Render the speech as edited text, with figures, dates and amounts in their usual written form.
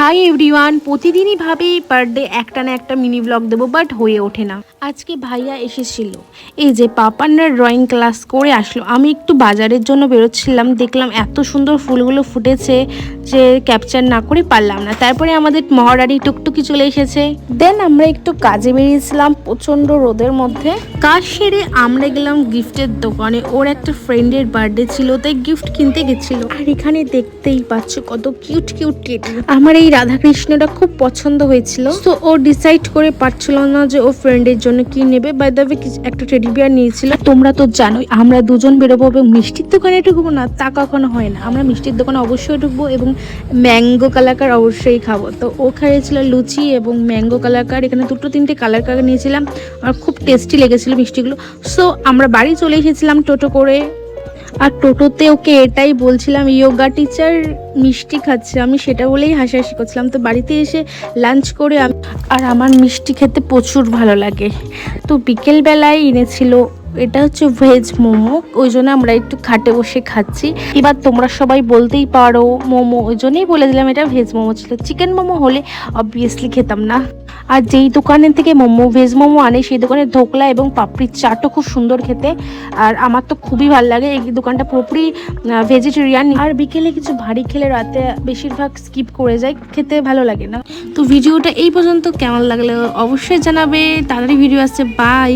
Hi everyone, প্রতিদিনই ভাবি per day একটা না একটা মিনি ব্লগ দেবো, বাট হয়ে ওঠে না। আজকে ভাইয়া এসেছিল, এই যে পাপান্নার ড্রয়িং ক্লাস করে আসলো। আমি একটু বাজারের জন্য বেরোচ্ছিলাম, দেখলাম এত সুন্দর ফুলগুলো ফুটেছে যে ক্যাপচার না করে পারলাম না। তারপরে আমাদের মহারানী টুকটুকি চলে এসেছে। দেন আমরা একটু কাজে বেরিয়েছিলাম প্রচণ্ড রোদের মধ্যে। কাজ সেরে আমরা গেলাম গিফটের দোকানে। ওর একটা ফ্রেন্ডের বার্থডে ছিল, তাই গিফট কিনতে গেছিল। আর এখানে দেখতেই পাচ্ছ কত কিউট কিউট টেডি। আমার এই রাধাকৃষ্ণটা খুব পছন্দ হয়েছিল, তো ও ডিসাইড করে পারছিল না যে ও ফ্রেন্ডের জন্য কি নেবে। বাই দ্য ওয়ে একটা টেডি বিয়ার নিয়েছিল। তোমরা তো জানোই আমরা দুজন বেরোবো এবং মিষ্টির দোকানে ঢুকবো না তা কখনো হয় না। আমরা মিষ্টির দোকানে অবশ্যই ঢুকবো এবং ম্যাঙ্গো কালাকার অবশ্যই খাবো। তো ও খাইয়েছিল লুচি এবং ম্যাঙ্গো কালাকার। এখানে দুটো তিনটে কালার নিয়েছিলাম, আর খুব টেস্টি লেগেছিল মিষ্টিগুলো। সো আমরা বাড়ি চলে এসেছিলাম টোটো করে। আর টোটোতে ওকে এটাই বলছিলাম, ইয়োগা টিচার মিষ্টি খাচ্ছে, আমি সেটা বলেই হাসাহাসি করছিলাম। তো বাড়িতে এসে লাঞ্চ করে আর আমার মিষ্টি খেতে প্রচুর ভালো লাগে, তো বিকেলবেলায় এনেছিল এটা হচ্ছে ভেজ মোমো। ওই জন্য আমরা একটু খাটে বসে খাচ্ছি। এবার তোমরা সবাই বলতেই পারো মোমো, ওই জন্যই বলে দিলাম এটা ভেজ মোমো ছিল। চিকেন মোমো হলে অবভিয়াসলি খেতাম না। আর যেই দোকানের থেকে ভেজ মোমো আনে সেই দোকানের ধোকলা এবং পাপড়ির চাটও খুব সুন্দর খেতে, আর আমার তো খুবই ভালো লাগে। এই দোকানটা পুরোপুরি ভেজিটেরিয়ান। আর বিকেলে কিছু ভারী খেলে রাতে বেশিরভাগ স্কিপ করে যায়, খেতে ভালো লাগে না। তো ভিডিওটা এই পর্যন্ত কেমন লাগলো অবশ্যই জানাবে। তাড়াতাড়ি ভিডিও আসছে, বাই।